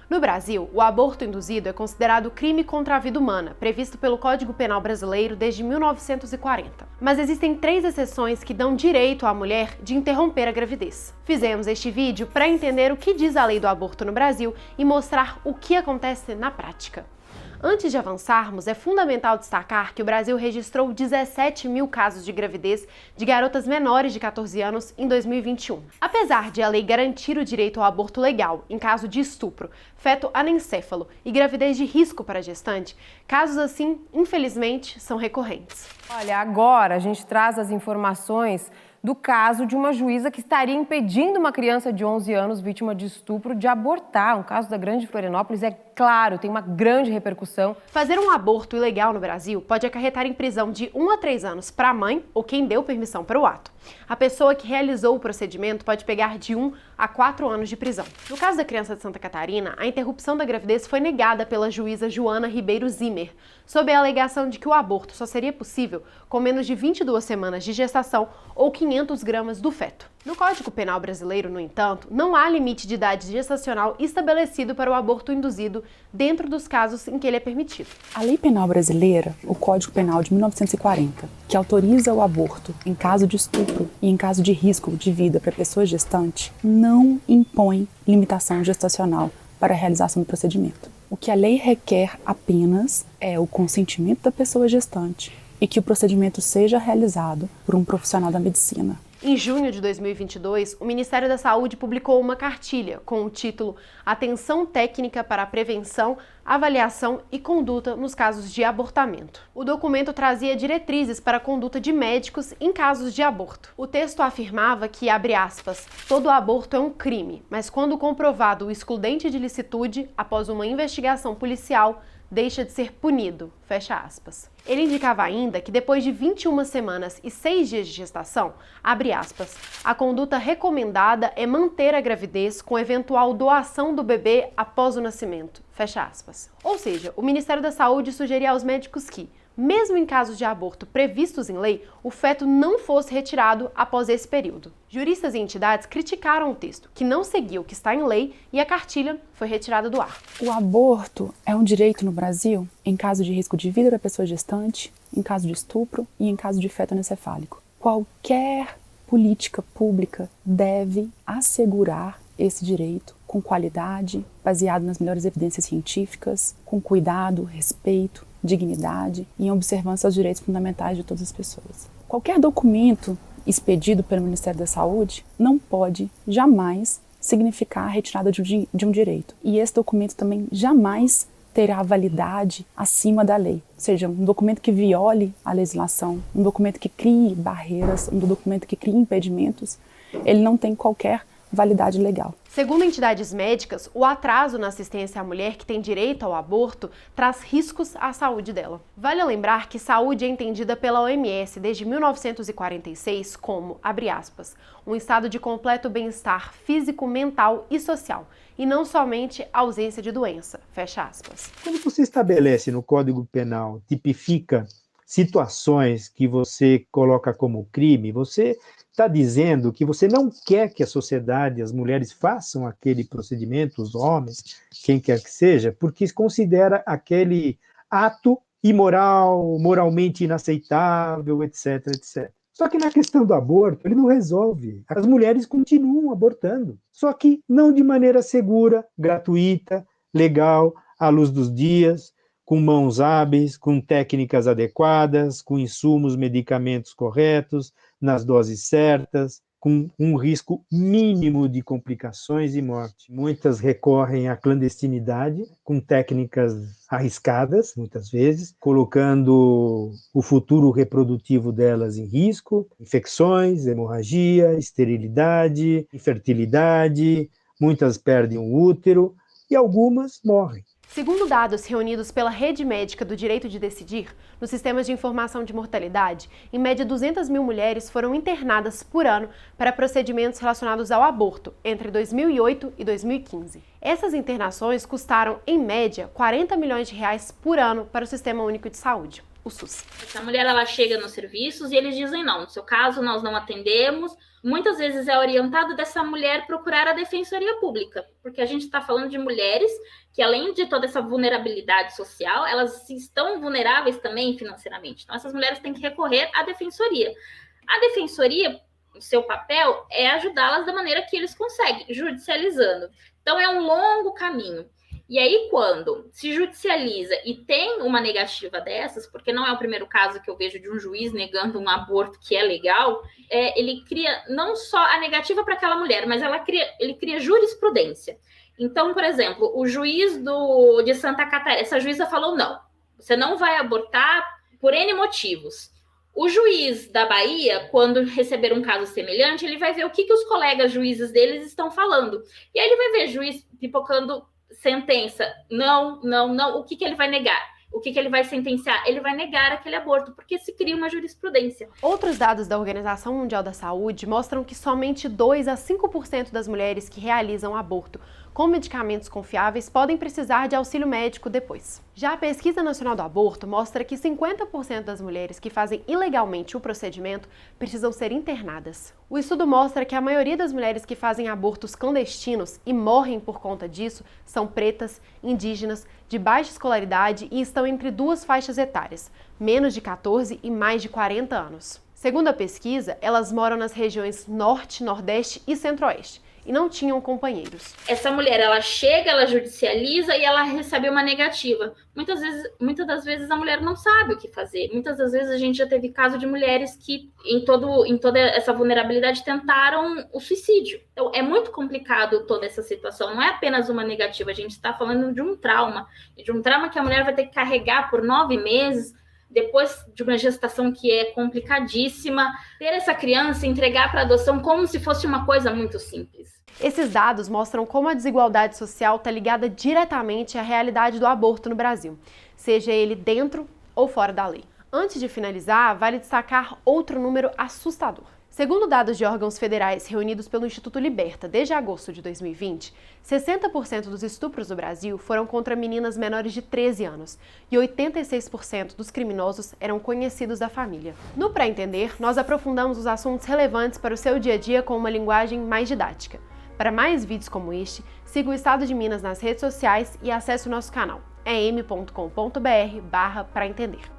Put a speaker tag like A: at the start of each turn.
A: No Brasil, o aborto induzido é considerado crime contra a vida humana, previsto pelo Código Penal brasileiro desde 1940. Mas existem 3 exceções que dão direito à mulher de interromper a gravidez. Fizemos este vídeo para entender o que diz a lei do aborto no Brasil e mostrar o que acontece na prática. Antes de avançarmos, é fundamental destacar que o Brasil registrou 17 mil casos de gravidez de garotas menores de 14 anos em 2021. Apesar de a lei garantir o direito ao aborto legal em caso de estupro, feto anencéfalo e gravidez de risco para a gestante, casos assim, infelizmente, são recorrentes.
B: Olha, agora a gente traz as informações do caso de uma juíza que estaria impedindo uma criança de 11 anos vítima de estupro de abortar. Um caso da Grande Florianópolis, é claro, tem uma grande repercussão.
A: Fazer um aborto ilegal no Brasil pode acarretar em prisão de 1 a 3 anos para a mãe ou quem deu permissão para o ato. A pessoa que realizou o procedimento pode pegar de 1 a 4 anos de prisão. No caso da criança de Santa Catarina, a interrupção da gravidez foi negada pela juíza Joana Ribeiro Zimmer, sob a alegação de que o aborto só seria possível com menos de 22 semanas de gestação ou 500 gramas do feto. No Código Penal brasileiro, no entanto, não há limite de idade gestacional estabelecido para o aborto induzido dentro dos casos em que ele é permitido.
C: A Lei Penal brasileira, o Código Penal de 1940, que autoriza o aborto em caso de estupro e em caso de risco de vida para a pessoa gestante, não impõe limitação gestacional para a realização do procedimento. O que a lei requer apenas é o consentimento da pessoa gestante e que o procedimento seja realizado por um profissional da medicina.
A: Em junho de 2022, o Ministério da Saúde publicou uma cartilha com o título Atenção Técnica para a Prevenção, Avaliação e Conduta nos Casos de Abortamento. O documento trazia diretrizes para a conduta de médicos em casos de aborto. O texto afirmava que, abre aspas, todo aborto é um crime, mas quando comprovado o excludente de licitude, após uma investigação policial, deixa de ser punido, fecha aspas. Ele indicava ainda que depois de 21 semanas e 6 dias de gestação, abre aspas, a conduta recomendada é manter a gravidez com eventual doação do bebê após o nascimento, fecha aspas. Ou seja, o Ministério da Saúde sugeria aos médicos que, mesmo em casos de aborto previstos em lei, o feto não fosse retirado após esse período. Juristas e entidades criticaram o texto, que não seguiu o que está em lei, e a cartilha foi retirada do ar.
C: O aborto é um direito no Brasil em caso de risco de vida da pessoa gestante, em caso de estupro e em caso de feto anencefálico. Qualquer política pública deve assegurar esse direito com qualidade, baseado nas melhores evidências científicas, com cuidado, respeito, dignidade e em observância aos direitos fundamentais de todas as pessoas. Qualquer documento expedido pelo Ministério da Saúde não pode jamais significar a retirada de um direito. E esse documento também jamais terá validade acima da lei. Ou seja, um documento que viole a legislação, um documento que crie barreiras, um documento que crie impedimentos, ele não tem qualquer validade legal.
A: Segundo entidades médicas, o atraso na assistência à mulher que tem direito ao aborto traz riscos à saúde dela. Vale lembrar que saúde é entendida pela OMS desde 1946 como, abre aspas, um estado de completo bem-estar físico, mental e social, e não somente ausência de doença, fecha aspas.
D: Quando você estabelece no Código Penal, tipifica situações que você coloca como crime, você está dizendo que você não quer que a sociedade, as mulheres façam aquele procedimento, os homens, quem quer que seja, porque considera aquele ato imoral, moralmente inaceitável, etc, etc. Só que na questão do aborto, ele não resolve. As mulheres continuam abortando, só que não de maneira segura, gratuita, legal, à luz dos dias, com mãos hábeis, com técnicas adequadas, com insumos, medicamentos corretos, nas doses certas, com um risco mínimo de complicações e morte. Muitas recorrem à clandestinidade, com técnicas arriscadas, muitas vezes, colocando o futuro reprodutivo delas em risco, infecções, hemorragia, esterilidade, infertilidade, muitas perdem o útero e algumas morrem.
A: Segundo dados reunidos pela Rede Médica do Direito de Decidir, nos sistemas de informação de mortalidade, em média 200 mil mulheres foram internadas por ano para procedimentos relacionados ao aborto entre 2008 e 2015. Essas internações custaram, em média, 40 milhões de reais por ano para o Sistema Único de Saúde. o SUS.
E: Essa mulher, ela chega nos serviços e eles dizem não, no seu caso nós não atendemos. Muitas vezes é orientado dessa mulher procurar a Defensoria Pública, porque a gente está falando de mulheres que, além de toda essa vulnerabilidade social, elas estão vulneráveis também financeiramente. Então, essas mulheres têm que recorrer à Defensoria. A Defensoria, o seu papel é ajudá-las da maneira que eles conseguem, judicializando. Então, é um longo caminho. E aí, quando se judicializa e tem uma negativa dessas, porque não é o primeiro caso que eu vejo de um juiz negando um aborto que é legal, ele cria não só a negativa para aquela mulher, mas ele cria jurisprudência. Então, por exemplo, o juiz de Santa Catarina, essa juíza falou não, você não vai abortar por N motivos. O juiz da Bahia, quando receber um caso semelhante, ele vai ver o que os colegas juízes deles estão falando. E aí ele vai ver juiz pipocando sentença, não, o que ele vai negar? O que ele vai sentenciar? Ele vai negar aquele aborto, porque se cria uma jurisprudência.
A: Outros dados da Organização Mundial da Saúde mostram que somente 2 a 5% das mulheres que realizam aborto com medicamentos confiáveis podem precisar de auxílio médico depois. Já a Pesquisa Nacional do Aborto mostra que 50% das mulheres que fazem ilegalmente o procedimento precisam ser internadas. O estudo mostra que a maioria das mulheres que fazem abortos clandestinos e morrem por conta disso são pretas, indígenas, de baixa escolaridade e estão entre duas faixas etárias, menos de 14 e mais de 40 anos. Segundo a pesquisa, elas moram nas regiões Norte, Nordeste e Centro-Oeste e não tinham companheiros.
E: Essa mulher, ela chega, ela judicializa e ela recebe uma negativa. Muitas das vezes a mulher não sabe o que fazer. Muitas das vezes a gente já teve caso de mulheres que, em toda essa vulnerabilidade, tentaram o suicídio. Então, é muito complicado toda essa situação. Não é apenas uma negativa, a gente está falando de um trauma que a mulher vai ter que carregar por 9 meses, depois de uma gestação que é complicadíssima, ter essa criança, entregar para adoção como se fosse uma coisa muito simples.
A: Esses dados mostram como a desigualdade social está ligada diretamente à realidade do aborto no Brasil, seja ele dentro ou fora da lei. Antes de finalizar, vale destacar outro número assustador. Segundo dados de órgãos federais reunidos pelo Instituto Liberta desde agosto de 2020, 60% dos estupros do Brasil foram contra meninas menores de 13 anos e 86% dos criminosos eram conhecidos da família. No Pra Entender, nós aprofundamos os assuntos relevantes para o seu dia a dia com uma linguagem mais didática. Para mais vídeos como este, siga o Estado de Minas nas redes sociais e acesse o nosso canal, em m.com.br/praentender.